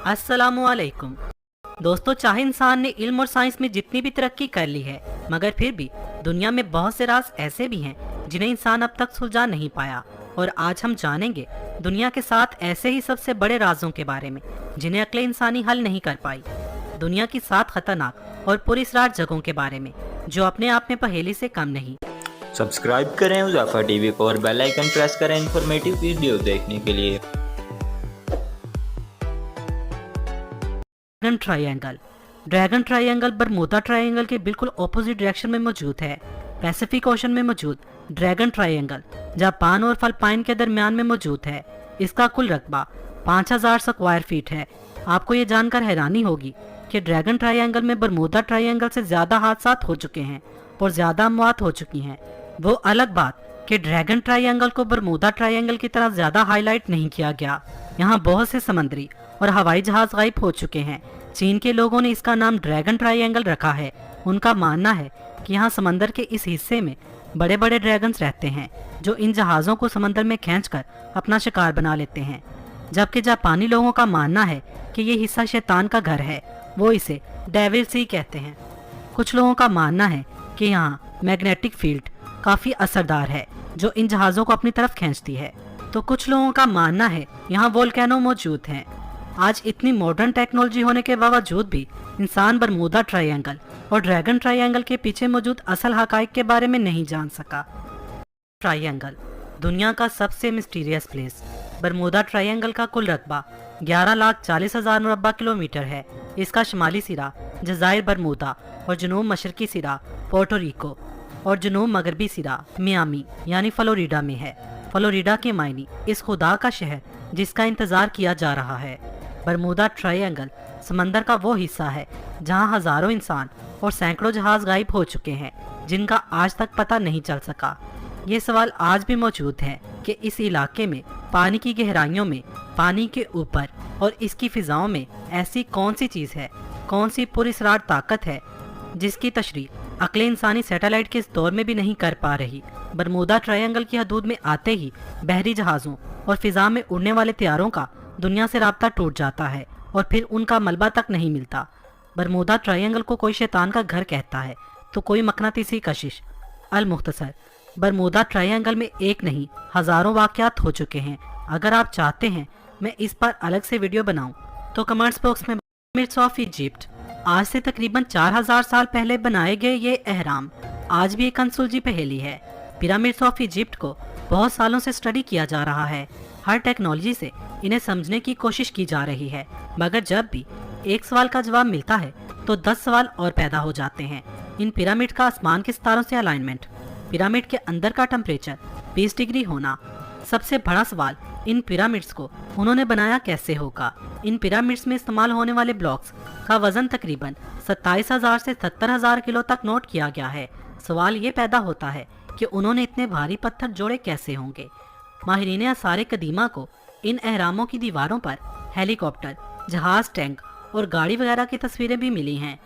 अस्सलामुअलैकुम दोस्तों, चाहे इंसान ने इल्म और साइंस में जितनी भी तरक्की कर ली है, मगर फिर भी दुनिया में बहुत से राज ऐसे भी हैं जिन्हें इंसान अब तक सुलझा नहीं पाया। और आज हम जानेंगे दुनिया के 7 ऐसे ही सबसे बड़े राजों के बारे में जिन्हें अक्ल इंसानी हल नहीं कर पाई। दुनिया की 7 खतरनाक और पुरअसरार जगहों के बारे में जो अपने आप में पहेली से कम नहीं। सब्सक्राइब करें हुज़ैफा टीवी को और बेल आइकन प्रेस करें इंफॉर्मेटिव वीडियो देखने के लिए। ड्रैगन ट्रायंगल बरमूदा ट्रायंगल के बिल्कुल ऑपोजिट डायरेक्शन में मौजूद है। पैसिफिक ओशन में मौजूद ड्रैगन ट्रायंगल जापान और फिलिपाइन के दरमियान में मौजूद है। इसका कुल रकबा 5000 स्क्वायर फीट है। आपको ये जानकर हैरानी होगी कि ड्रैगन ट्रायंगल में बरमूदा ट्रायंगल से ज्यादा हादसात हो चुके हैं और ज्यादा अमवात हो चुकी हैं। वो अलग बात कि ड्रैगन ट्रायंगल को बरमूदा ट्रायंगल की तरह ज्यादा हाईलाइट नहीं किया गया। यहाँ बहुत से समुद्री और हवाई जहाज गायब हो चुके हैं। चीन के लोगों ने इसका नाम ड्रैगन ट्रायंगल रखा है। उनका मानना है कि यहाँ समंदर के इस हिस्से में बड़े बड़े ड्रैगन्स रहते हैं जो इन जहाज़ों को समंदर में खींचकर अपना शिकार बना लेते हैं। जबकि जापानी लोगों का मानना है कि ये हिस्सा शैतान का घर है, वो इसे डेविल सी कहते हैं। कुछ लोगों का मानना है कि यहाँ मैग्नेटिक फील्ड काफ़ी असरदार है जो इन जहाज़ों को अपनी तरफ खींचती है। तो कुछ लोगों का मानना है यहाँ वोल्केनो मौजूद हैं। आज इतनी मॉडर्न टेक्नोलॉजी होने के बावजूद भी इंसान बरमूदा ट्रायंगल और ड्रैगन ट्रायंगल के पीछे मौजूद असल हकाइक के बारे में नहीं जान सका। ट्रायंगल दुनिया का सबसे मिस्टीरियस प्लेस। बरमूदा ट्रायंगल का कुल रकबा 11,40,000 मुरब्बा किलोमीटर है। इसका शुमाली सिरा जज़ायर बरमूदा और जनूब मशरकी सिरा पोर्टो रिको और जनूब मगरबी सिरा मियामी यानी फ्लोरिडा में है। फ्लोरिडा के मायनी इस खुदा का शहर जिसका इंतजार किया जा रहा है। बरमूदा ट्रायंगल समंदर का वो हिस्सा है जहां हजारों इंसान और सैकड़ों जहाज गायब हो चुके हैं जिनका आज तक पता नहीं चल सका। ये सवाल आज भी मौजूद है कि इस इलाके में पानी की गहराइयों में, पानी के ऊपर और इसकी फिजाओं में ऐसी कौन सी चीज़ है, कौन सी पुरअसरार ताकत है जिसकी तशरीह अक्ल इंसानी सैटेलाइट के इस दौर में भी नहीं कर पा रही। बरमूदा ट्रायंगल की हदूद में आते ही बहरी जहाज़ों और फिजा में उड़ने वाले तैयारों का दुनिया से राब्ता टूट जाता है और फिर उनका मलबा तक नहीं मिलता। बरमूदा ट्रायंगल को कोई शैतान का घर कहता है तो कोई मकनातीसी कशिश। अल मुख्तसर बरमूदा ट्रायंगल में एक नहीं हजारों वाक़यात हो चुके हैं। अगर आप चाहते हैं मैं इस पर अलग से वीडियो बनाऊं तो कमेंट्स बॉक्स में। पिरामिड्स ऑफ इजिप्ट आज से तकरीबन 4000 साल पहले बनाए गए ये अहराम आज भी एक अनसुलझी पहेली है। पिरामिड्स ऑफ इजिप्ट को बहुत सालों से स्टडी किया जा रहा है। हर टेक्नोलॉजी से इन्हें समझने की कोशिश की जा रही है, मगर जब भी एक सवाल का जवाब मिलता है तो 10 सवाल और पैदा हो जाते हैं। इन पिरामिड का आसमान के सितारों से अलाइनमेंट, पिरामिड के अंदर का टेम्परेचर 20 डिग्री होना। सबसे बड़ा सवाल, इन पिरामिड्स को उन्होंने बनाया कैसे होगा। इन पिरामिड्स में इस्तेमाल होने वाले ब्लॉक्स का वजन तकरीबन 27,000 से 70,000 किलो तक नोट किया गया है। सवाल ये पैदा होता है कि उन्होंने इतने भारी पत्थर जोड़े कैसे होंगे। माहिरीन आसार कदीमा को इन अहरामों की दीवारों पर हेलीकॉप्टर, जहाज, टैंक और गाड़ी वगैरह की तस्वीरें भी मिली हैं,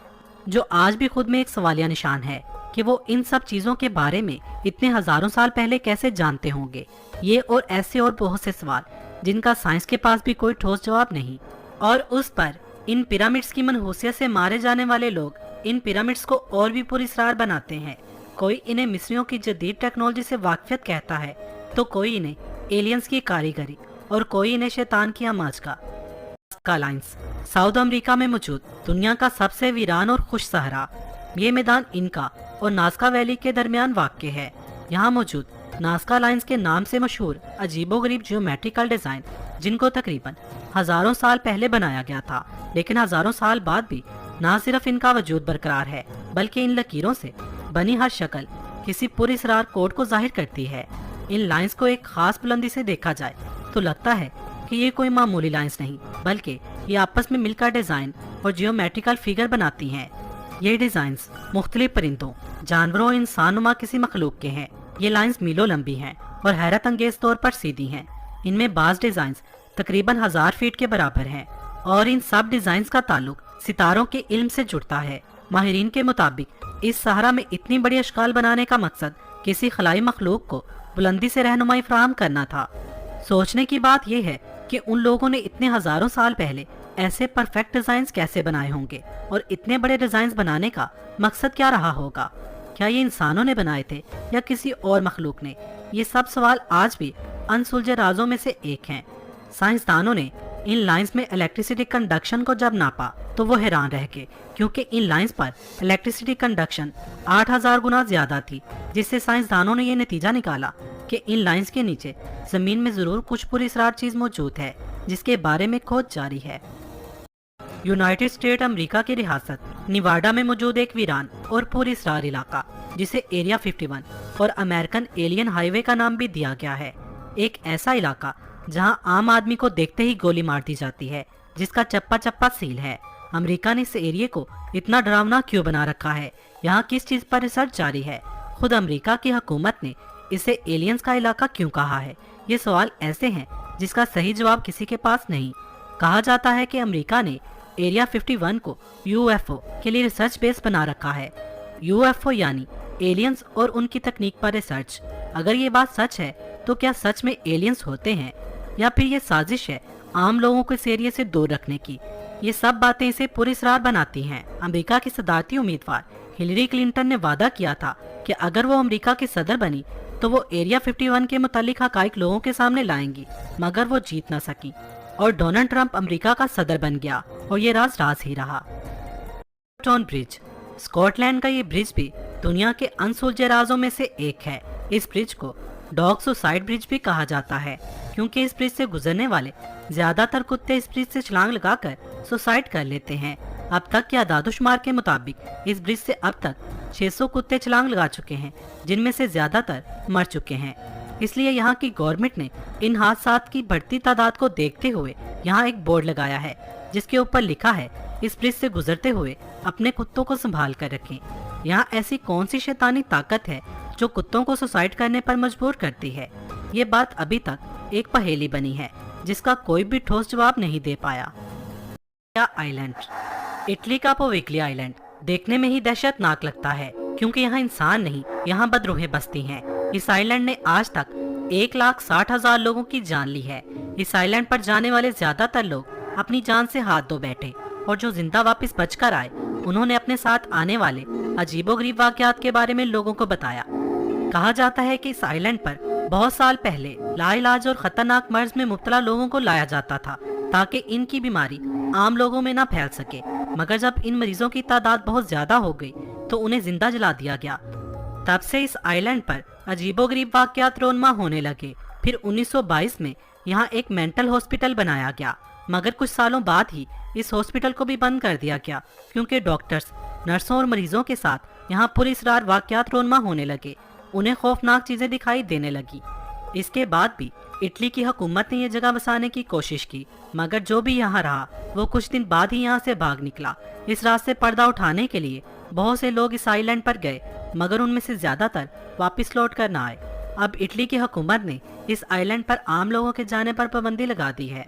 जो आज भी खुद में एक सवालिया निशान है कि वो इन सब चीज़ों के बारे में इतने हजारों साल पहले कैसे जानते होंगे। ये और ऐसे और बहुत से सवाल जिनका साइंस के पास भी कोई ठोस जवाब नहीं। और उस पर इन पिरामिड्स की मनहूसियत से मारे जाने वाले लोग इन पिरामिड्स को और भी पुरअसरार बनाते हैं। कोई इन्हें मिस्रियों की जदीद टेक्नोलॉजी से वाकफियत कहता है तो कोई इन्हें एलियंस की कारीगरी और कोई इन्हें शैतान की आमाज का। नाज़का लाइन्स साउथ अमेरिका में मौजूद दुनिया का सबसे वीरान और खुश सहरा। ये मैदान इनका और नाज़का वैली के दरमियान वाक़ है। यहाँ मौजूद नाज़का लाइन्स के नाम से मशहूर अजीबोगरीब जियोमेट्रिकल डिज़ाइन, जिनको तकरीबन हजारों साल पहले बनाया गया था, लेकिन हजारों साल बाद भी न सिर्फ इनका वजूद बरकरार है बल्कि इन लकीरों से बनी हर शक्ल किसी पुरअसरार कोड को जाहिर करती है। इन लाइंस को एक खास बुलंदी से देखा जाए तो लगता है कि ये कोई मामूली लाइंस नहीं, बल्कि ये आपस में मिलकर डिजाइन और जियोमेट्रिकल फिगर बनाती हैं। ये डिजाइन्स मुख्तलिफ परिंदों, जानवरों और इंसानुमा किसी मखलूक के हैं। ये लाइंस मीलों लंबी हैं और हैरत अंगेज तौर पर सीधी हैं। इनमें बाज डिजाइन्स तकरीबन 1000 फीट के बराबर हैं और इन सब डिजाइन्स का ताल्लुक सितारों के इल्म से जुड़ता है। माहिरीन के मुताबिक इस सहरा में इतनी बड़ी अशकाल बनाने का मकसद किसी खलाई मखलूक को बुलंदी से रहनुमाई फराहम करना था। सोचने की बात यह है कि उन लोगों ने इतने हजारों साल पहले ऐसे परफेक्ट डिजाइन्स कैसे बनाए होंगे और इतने बड़े डिजाइन्स बनाने का मकसद क्या रहा होगा? क्या ये इंसानों ने बनाए थे या किसी और मखलूक ने? ये सब सवाल आज भी अनसुलझे राजों में से एक हैं। साइंसदानों ने इन लाइंस में इलेक्ट्रिसिटी कंडक्शन को जब नापा तो वो हैरान रह गए, क्योंकि इन लाइंस पर इलेक्ट्रिसिटी कंडक्शन 8000 गुना ज्यादा थी, जिससे साइंसदानों ने ये नतीजा निकाला कि इन लाइंस के नीचे जमीन में जरूर कुछ पुरअसरार चीज मौजूद है, जिसके बारे में खोज जारी है। यूनाइटेड स्टेट अमेरिका की रियासत निवाडा में मौजूद एक वीरान और पुरअसरार इलाका, जिसे एरिया 51 और अमेरिकन एलियन हाईवे का नाम भी दिया गया है। एक ऐसा इलाका जहां आम आदमी को देखते ही गोली मार दी जाती है, जिसका चप्पा चप्पा सील है। अमेरिका ने इस एरिया को इतना डरावना क्यों बना रखा है? यहाँ किस चीज पर रिसर्च जारी है? खुद अमेरिका की हुकूमत ने इसे एलियंस का इलाका क्यों कहा है? ये सवाल ऐसे हैं जिसका सही जवाब किसी के पास नहीं। कहा जाता है कि अमेरिका ने एरिया 51 को UFO के लिए रिसर्च बेस बना रखा है। UFO यानी एलियंस और उनकी तकनीक पर रिसर्च। अगर ये बात सच है तो क्या सच में एलियंस होते हैं या फिर ये साजिश है आम लोगों को इस एरिया से दूर रखने की? ये सब बातें इसे पुरअसरार बनाती हैं। अमेरिका की सदारती उम्मीदवार हिलरी क्लिंटन ने वादा किया था कि अगर वो अमेरिका की सदर बनी तो वो एरिया 51 के मुतालिक हकाइक लोगों के सामने लाएंगी, मगर वो जीत न सकी और डोनाल्ड ट्रंप अमेरिका का सदर बन गया और ये राज ही रहा। टॉन ब्रिज, स्कॉटलैंड का ये ब्रिज भी दुनिया के अनसुलझे राजों में से एक है। इस ब्रिज को डॉग सुसाइड ब्रिज भी कहा जाता है, क्योंकि इस ब्रिज से गुजरने वाले ज्यादातर कुत्ते इस ब्रिज से छलांग लगाकर सुसाइड कर लेते हैं। अब तक के आदादुशुमार के मुताबिक इस ब्रिज से अब तक 600 कुत्ते छलांग लगा चुके हैं, जिनमें से ज्यादातर मर चुके हैं। इसलिए यहाँ की गवर्नमेंट ने इन हादसात की बढ़ती तादाद को देखते हुए यहाँ एक बोर्ड लगाया है, जिसके ऊपर लिखा है, इस ब्रिज से गुजरते हुए अपने कुत्तों को संभाल कर रखें। यहाँ ऐसी कौन सी शैतानी ताकत है जो कुत्तों को सुसाइड करने पर मजबूर करती है? ये बात अभी तक एक पहेली बनी है, जिसका कोई भी ठोस जवाब नहीं दे पाया। आइलैंड, इटली का पोविक्ली आइलैंड देखने में ही दहशतनाक लगता है, क्योंकि यहाँ इंसान नहीं, यहाँ बदरूहें बसती हैं। इस आइलैंड ने आज तक 1,60,000 लोगों की जान ली है। इस आइलैंड पर जाने वाले ज्यादातर लोग अपनी जान से हाथ धो बैठे, और जो जिंदा वापस बचकर आए उन्होंने अपने साथ आने वाले अजीबोगरीब वाकयात के बारे में लोगों को बताया। कहा जाता है कि इस आइलैंड पर बहुत साल पहले लाइलाज और खतरनाक मर्ज में मुब्तला लोगों को लाया जाता था, ताकि इनकी बीमारी आम लोगों में ना फैल सके। मगर जब इन मरीजों की तादाद बहुत ज्यादा हो गई तो उन्हें जिंदा जला दिया गया। तब से इस आइलैंड पर अजीबोगरीब वाकयात रोनमा होने लगे। फिर 1922 में यहाँ एक मेंटल हॉस्पिटल बनाया गया, मगर कुछ सालों बाद ही इस हॉस्पिटल को भी बंद कर दिया गया, क्योंकि डॉक्टर्स, नर्सों और मरीजों के साथ यहाँ पुरअसरार वाकयात रोनमा होने लगे। उन्हें खौफनाक चीजें दिखाई देने लगी। इसके बाद भी इटली की हुकूमत ने यह जगह बसाने की कोशिश की, मगर जो भी यहाँ रहा वो कुछ दिन बाद ही यहाँ से भाग निकला। इस रात से पर्दा उठाने के लिए बहुत से लोग इस आइलैंड पर गए, मगर उनमें से ज्यादातर वापस लौट कर न आए। अब इटली की हुकूमत ने इस आइलैंड पर आम लोगों के जाने पर पाबंदी लगा दी है।